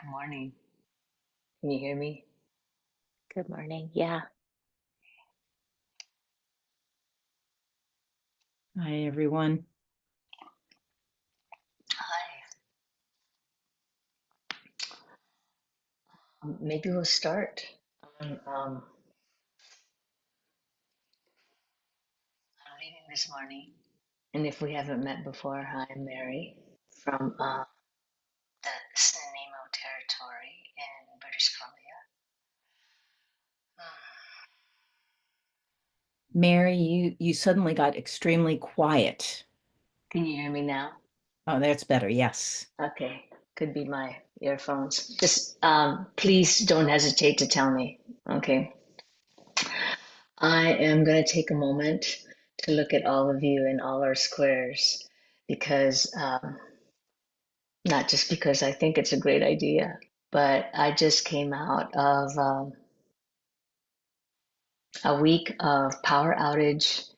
Good morning. Can you hear me? Good morning. Yeah. Hi, everyone. Hi. Maybe we'll start on reading this morning. And if we haven't met before, hi, I'm Mary from the Snuneymuxw territory in British Columbia. Mary, you suddenly got extremely quiet. Can you hear me now? Oh, that's better. Yes. Okay, could be my earphones. Just please don't hesitate to tell me. Okay. I am going to take a moment to look at all of you in all our squares because not just because I think it's a great idea, but I just came out of a week of power outage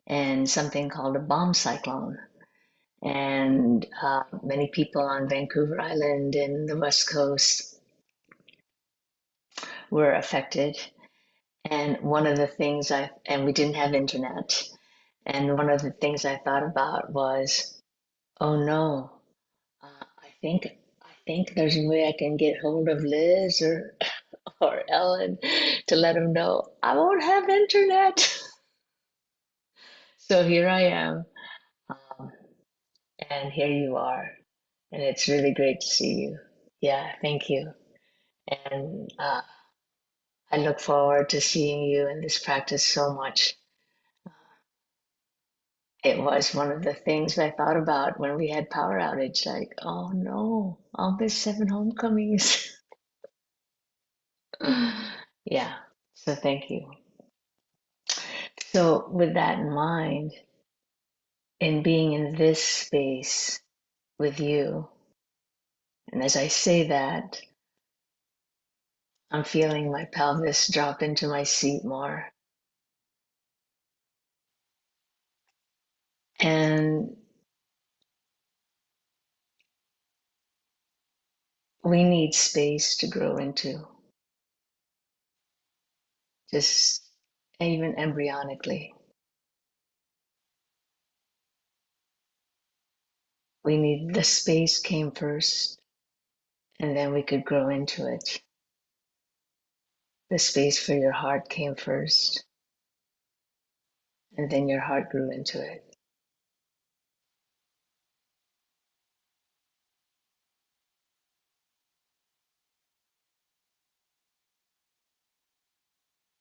and something called a bomb cyclone. And many people on Vancouver Island and the West Coast were affected. And one of the things and we didn't have internet. And one of the things I thought about was, oh no, I think there's a way I can get hold of Liz or Ellen to let them know I won't have internet. So here I am, um, and here you are, and it's really great to see you. Yeah, thank you, and I look forward to seeing you in this practice so much. It was one of the things I thought about when we had power outage. Like, oh no, I'll miss 7 homecomings. Yeah, so thank you. So, with that in mind, in being in this space with you, and as I say that, I'm feeling my pelvis drop into my seat more. And we need space to grow into, just even embryonically. We need the space came first, and then we could grow into it. The space for your heart came first, and then your heart grew into it.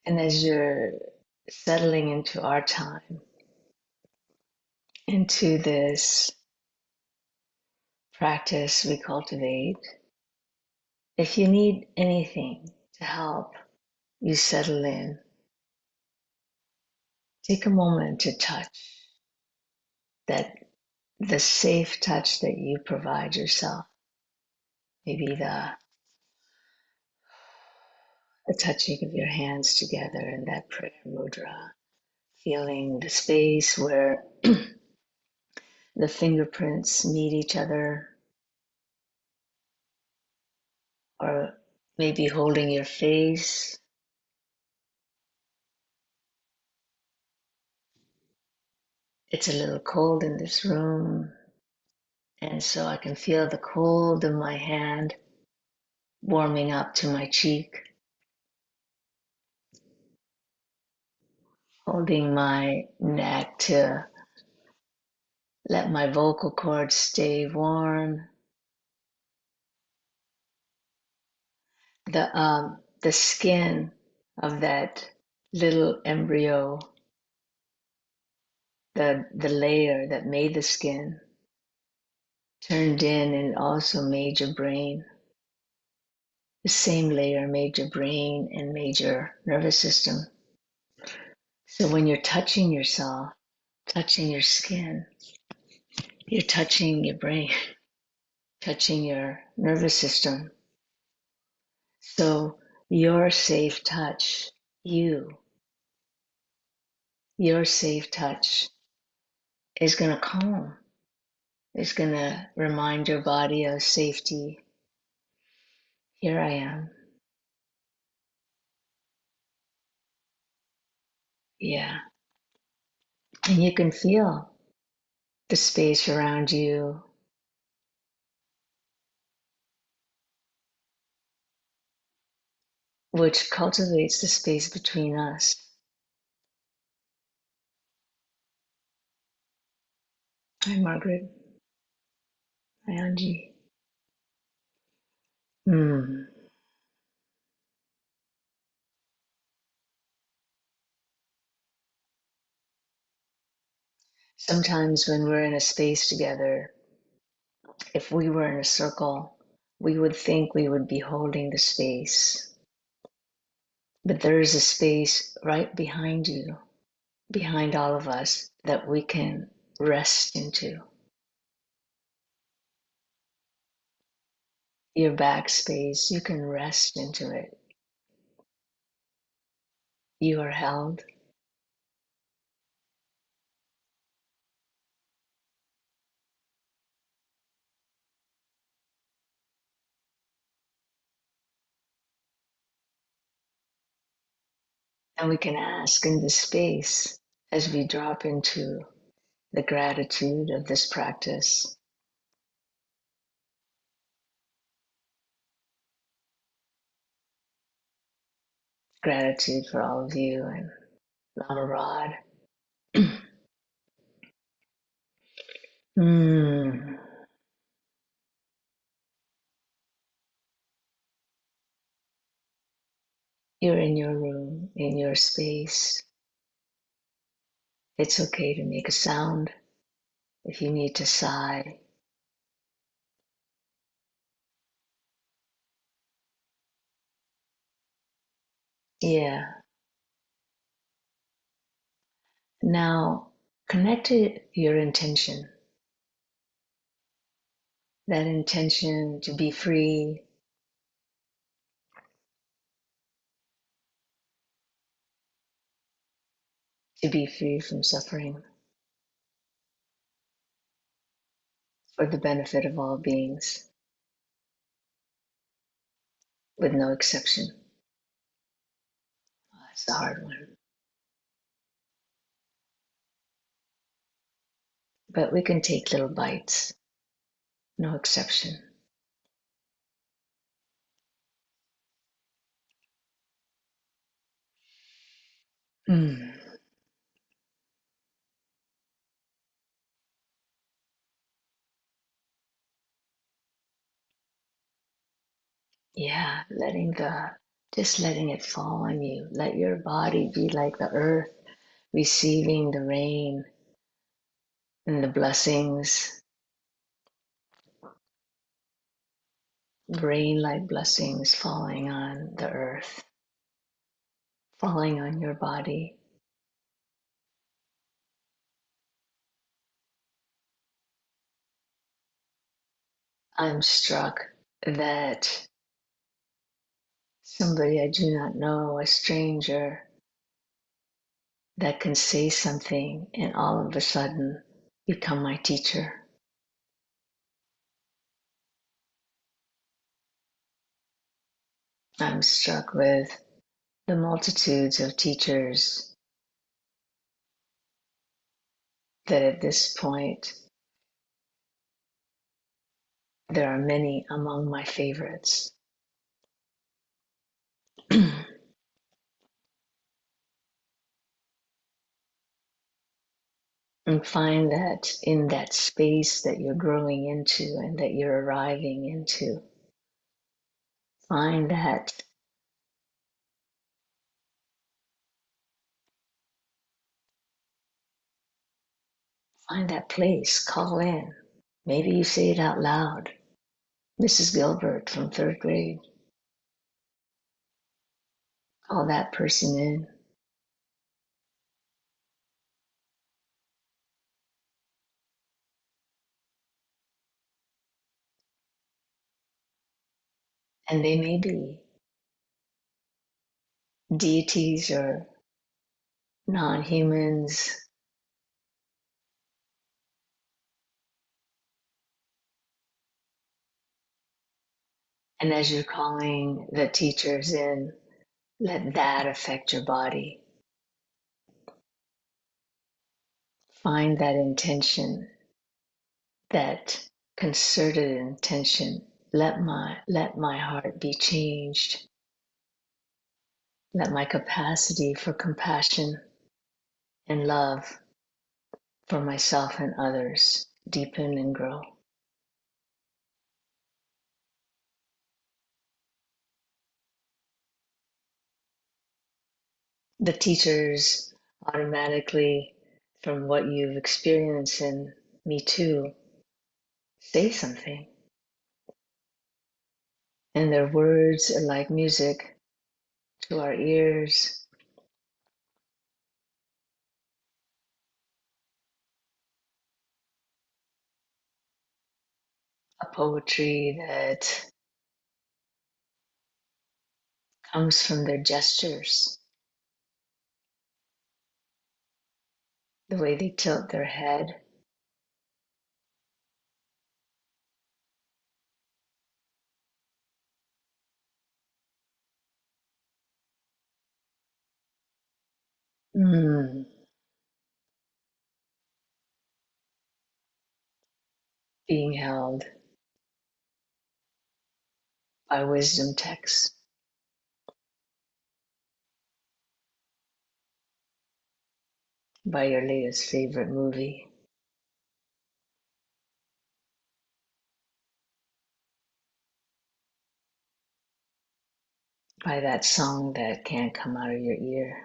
And as you're settling into our time, into this practice we cultivate, if you need anything to help you settle in, take a moment to touch that the safe touch that you provide yourself. Maybe the touching of your hands together in that prayer mudra, feeling the space where the fingerprints meet each other, or maybe holding your face. It's a little cold in this room, and so I can feel the cold of my hand warming up to my cheek, holding my neck to let my vocal cords stay warm. The skin of that little embryo, the layer that made the skin, turned in and also made your brain. The same layer made your brain and made your nervous system. So when you're touching yourself, touching your skin, you're touching your brain, touching your nervous system. So your safe touch, your safe touch is going to calm, is going to remind your body of safety, Here I am. Yeah. And you can feel the space around you, which cultivates the space between us. Hi, Margaret. Hi, Angie. Hmm. Sometimes when we're in a space together, if we were in a circle, we would think we would be holding the space. But there is a space right behind you, behind all of us, that we can rest into. Your back space, you can rest into it. You are held. And we can ask in this space as we drop into the gratitude of this practice. Gratitude for all of you and Lama Rod. Mm. You're in your room, in your space. It's okay to make a sound if you need to sigh. Yeah. Now, connect to your intention. That intention to be free, to be free from suffering for the benefit of all beings, with no exception. Oh, that's the hard one. But we can take little bites, no exception. Mm. Yeah, just letting it fall on you. Let your body be like the earth, receiving the rain and the blessings, rain like blessings falling on the earth, falling on your body. I'm struck that somebody I do not know, a stranger, that can say something and all of a sudden become my teacher. I'm struck with the multitudes of teachers that at this point, there are many among my favorites. And find that in that space that you're growing into and that you're arriving into, find that place, call in. Maybe you say it out loud. Mrs. Gilbert from third grade, call that person in. And they may be deities or non-humans, And as you're calling the teachers in, let that affect your body. Find that intention, that concerted intention. Let my heart be changed. Let my capacity for compassion and love for myself and others deepen and grow. The teachers automatically, from what you've experienced, and me too, say something. And their words are like music to our ears, a poetry that comes from their gestures, the way they tilt their head. Mm, being held by wisdom texts, by your latest favorite movie, by that song that can't come out of your ear.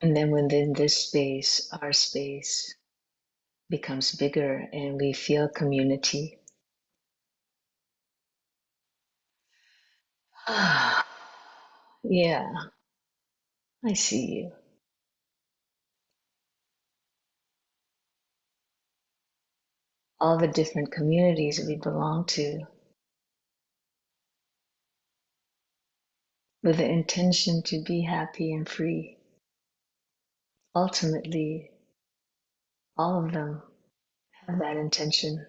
And then within this space, our space becomes bigger and we feel community. Ah, yeah, I see you. All the different communities we belong to with the intention to be happy and free. Ultimately, all of them have that intention.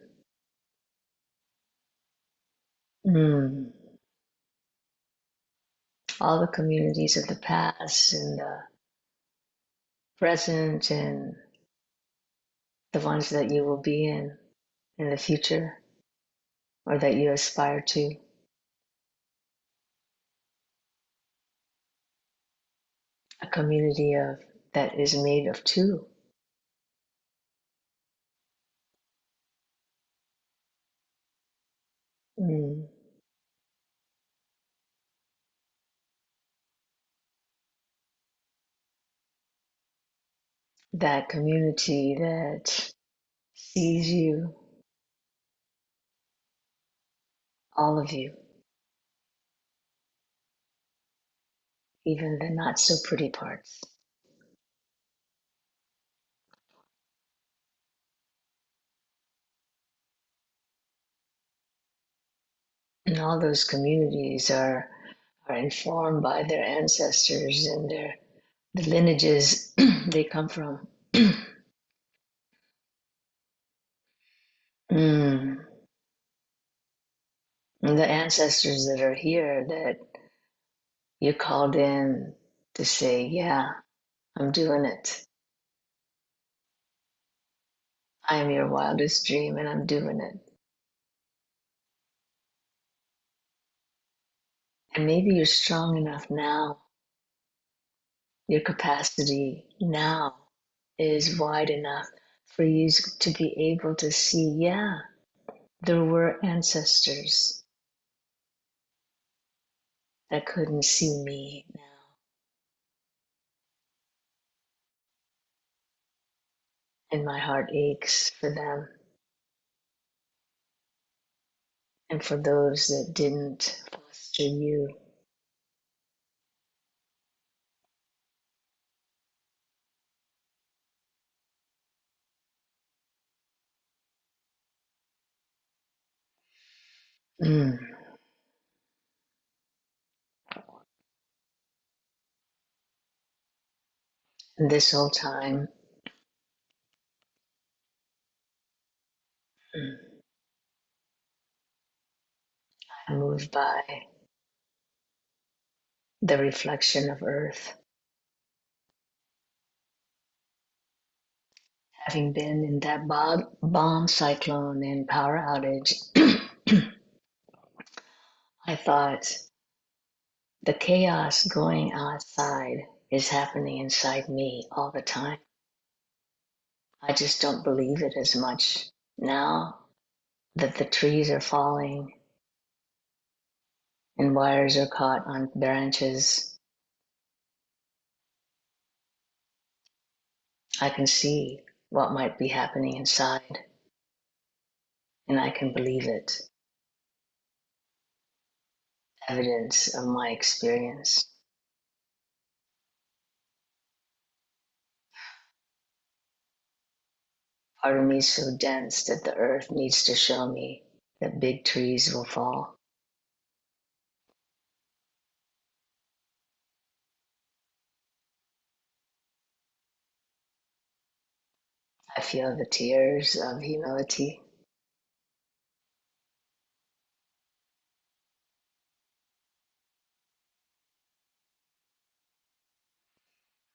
Mm. All the communities of the past and the present and the ones that you will be in the future or that you aspire to. A community of that is made of two. Mm. That community that sees you, all of you, even the not so pretty parts. And all those communities are informed by their ancestors and the lineages they come from. Mm. And the ancestors that are here that you called in to say, yeah, I'm doing it. I am your wildest dream and I'm doing it. And maybe you're strong enough now, your capacity now is wide enough for you to be able to see, yeah, there were ancestors that couldn't see me now. And my heart aches for them and for those that didn't foster you. Mm. And this whole time, I moved by the reflection of Earth. Having been in that bomb cyclone and power outage, I thought the chaos going outside is happening inside me all the time. I just don't believe it as much now that the trees are falling and wires are caught on branches. I can see what might be happening inside, and I can believe it. Evidence of my experience. Part of me is so dense that the earth needs to show me that big trees will fall. I feel the tears of humility.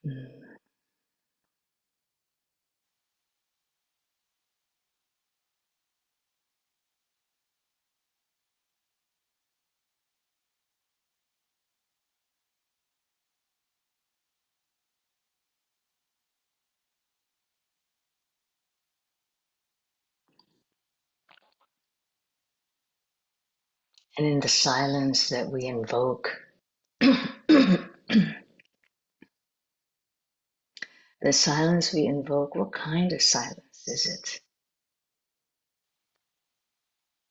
Mm. And in the silence that we invoke, the silence we invoke, what kind of silence is it?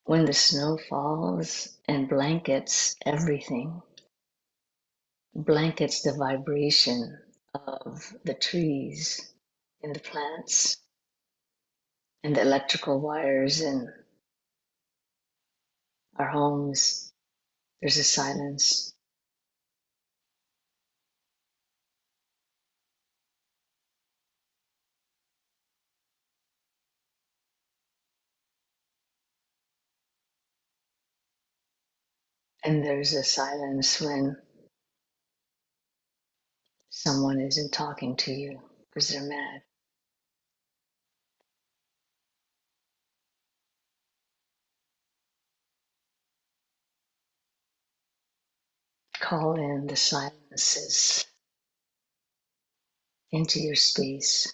When the snow falls and blankets everything, blankets the vibration of the trees and the plants and the electrical wires in our homes, there's a silence. And there's a silence when someone isn't talking to you because they're mad. Call in the silences into your space.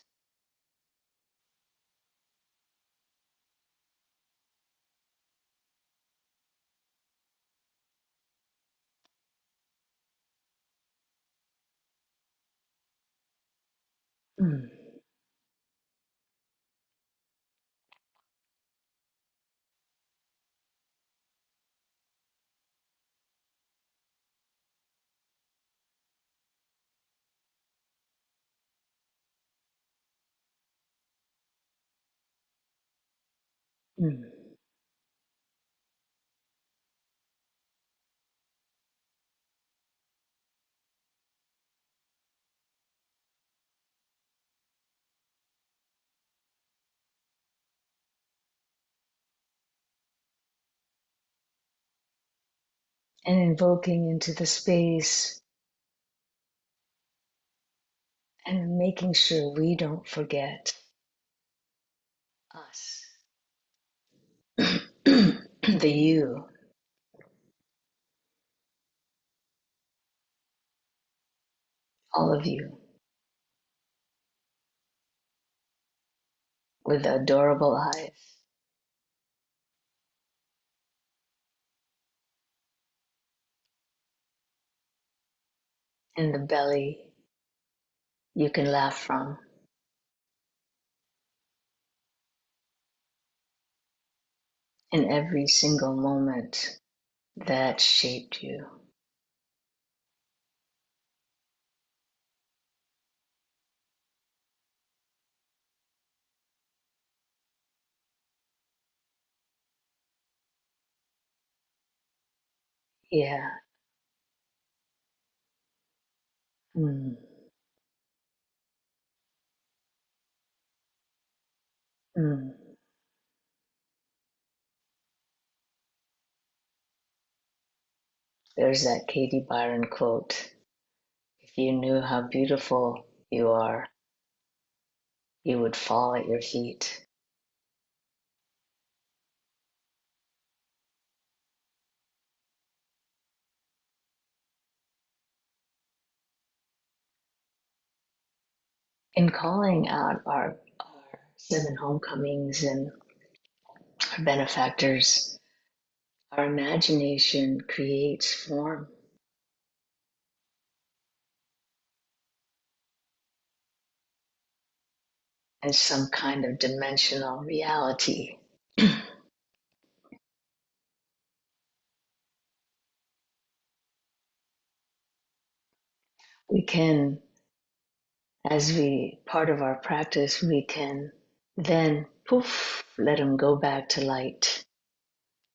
Mm. Mm. And invoking into the space and making sure we don't forget us, the you, all of you, with the adorable eyes and the belly you can laugh from, in every single moment that shaped you. Yeah. Mm. There's that Katie Byron quote: if you knew how beautiful you are, you would fall at your feet. In calling out our 7 homecomings and our benefactors, our imagination creates form and some kind of dimensional reality. We can, part of our practice, we can then poof, let them go back to light.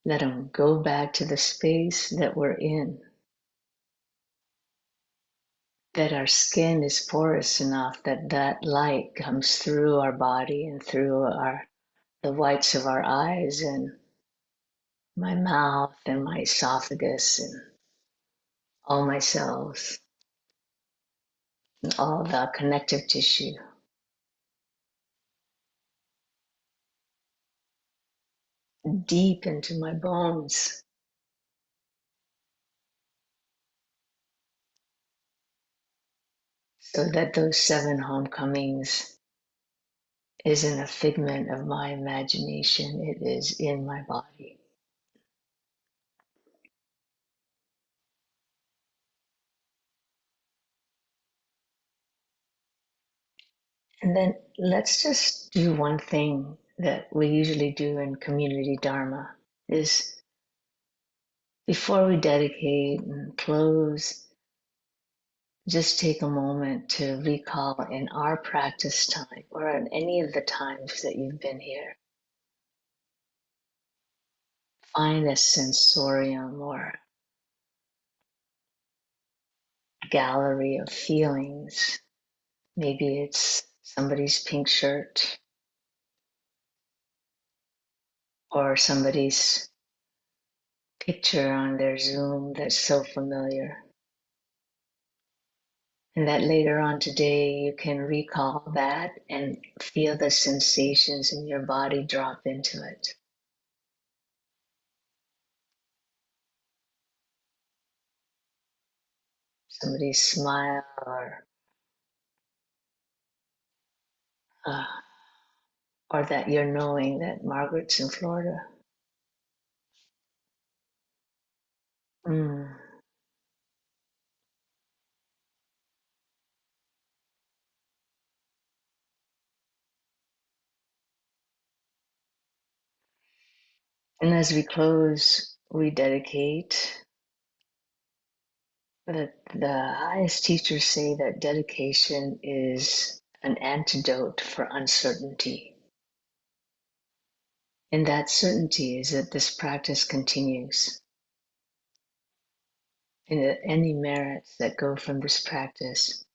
Let them go back to the space that we're in. That our skin is porous enough that that light comes through our body and through the whites of our eyes and my mouth and my esophagus and all my cells and all the connective tissue. Deep into my bones. So that those 7 homecomings isn't a figment of my imagination, it is in my body. And then let's just do one thing that we usually do in community Dharma is before we dedicate and close, just take a moment to recall in our practice time or at any of the times that you've been here. Find a sensorium or gallery of feelings. Maybe it's somebody's pink shirt or somebody's picture on their Zoom that's so familiar. And that later on today, you can recall that and feel the sensations in your body drop into it. Somebody's smile uh, or that you're knowing that Margaret's in Florida. Mm. And as we close, we dedicate. The highest teachers say that dedication is an antidote for uncertainty. And that certainty is that this practice continues. And that any merits that go from this practice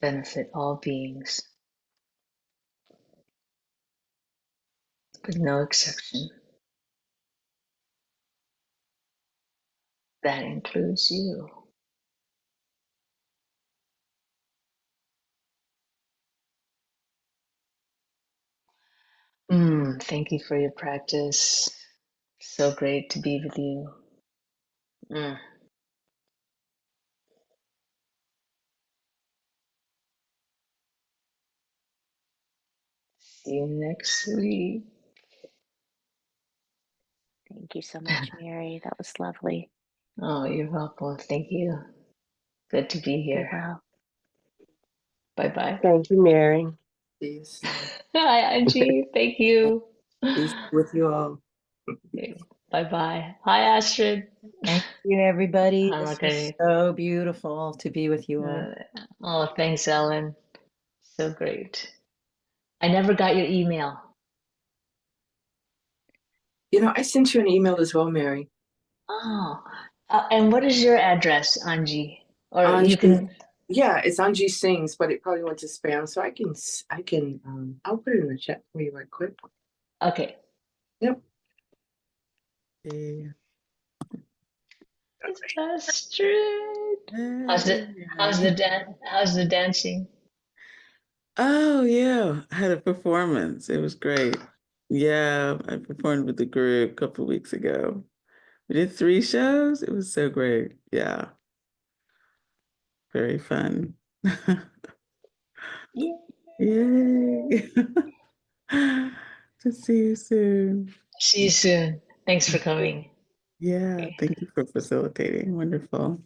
benefit all beings, with no exception. That includes you. Thank you for your practice. So great to be with you. Mm. See you next week. Thank you so much, Mary. That was lovely. Oh, you're welcome. Thank you. Good to be Be here. well. Bye-bye. Thank you, Mary. Peace. Hi, Angie. Thank you. Peace with you all. Bye-bye. Hi, Astrid. Thank you, everybody. Hi, This was Marguerite. so beautiful to be with you all. Oh, thanks, Ellen. So great. I never got your email. I sent you an email as well, Mary. Oh, and what is your address, Angie? Or Angie, you can. Yeah, it's Angie Sings, but it probably went to spam. So I'll put it in the chat for you right quick. Okay. Yep. Yeah. It's Astrid. How's the how's the dancing? Oh yeah, I had a performance. It was great. Yeah, I performed with the group a couple weeks ago. We did 3 shows. It was so great. Yeah, very fun. Yeah. Yay. To see you soon. See you soon. Thanks for coming. Yeah, Okay. thank you for facilitating. Wonderful.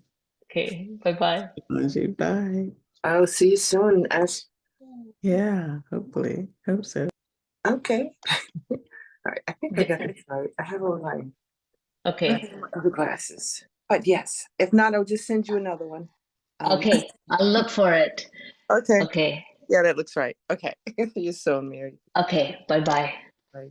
Okay. Bye-bye. Angie, bye. I'll see you soon. As Yeah, hopefully. Hope so. okay. All right. I think I got it right. I have all my Okay. other glasses. But yes, if not, I'll just send you another one. Okay. I'll look for it. Okay. Okay. Yeah, that looks right. Okay. See you soon, Mary. Okay. Bye-bye. Bye.